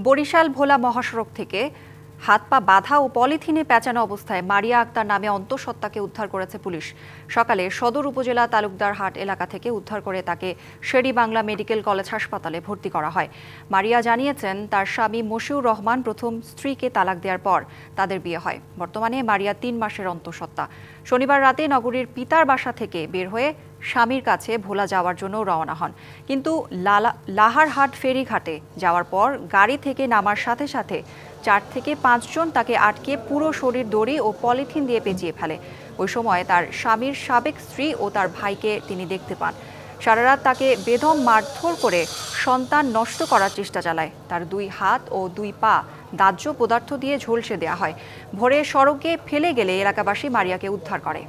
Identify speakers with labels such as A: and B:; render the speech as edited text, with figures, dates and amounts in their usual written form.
A: বরিশাল ভোলা মহাসড়ক থেকে হাত পা বাঁধা ও পলিথিনে পেঁচানো অবস্থায় মারিয়া আক্তার নামে অন্তঃসত্ত্বাকে উদ্ধার করেছে পুলিশ। সকালে সদর উপজেলা তালুকদার হাট এলাকা থেকে উদ্ধার করে তাকে শের-ই-বাংলা মেডিকেল কলেজ হাসপাতালে ভর্তি করা হয়। মারিয়া জানিয়েছেন, তার স্বামী মশিউর রহমান প্রথম স্ত্রীকে তালাক দেওয়ার পর তাদের বিয়ে হয়। বর্তমানে মারিয়া 3 মাসের অন্তঃসত্ত্বা। শনিবার রাতে নগরীর পিতার বাসা থেকে বের হয়ে স্বামীর কাছে ভোলা যাওয়ার জন্য রওনা হন, কিন্তু লাহারহাট ফেরিঘাটে যাওয়ার পর গাড়ি থেকে নামার সাথে সাথে 4 থেকে 5 জন তাকে আটকে পুরো শরীর দড়ি ও পলিথিন দিয়ে পেঁচিয়ে ফেলে। ওই সময় তার স্বামীর সাবেক স্ত্রী ও তার ভাইকে তিনি দেখতে পান। সারা রাত তাকে বেদম মারধর করে সন্তান নষ্ট করার চেষ্টা চালায়। তার 2 হাত ও 2 পা দাহ্য পদার্থ দিয়ে ঝলসে দেওয়া হয়। ভোরে সড়কে ফেলে গেলে এলাকাবাসী মারিয়াকে উদ্ধার করে।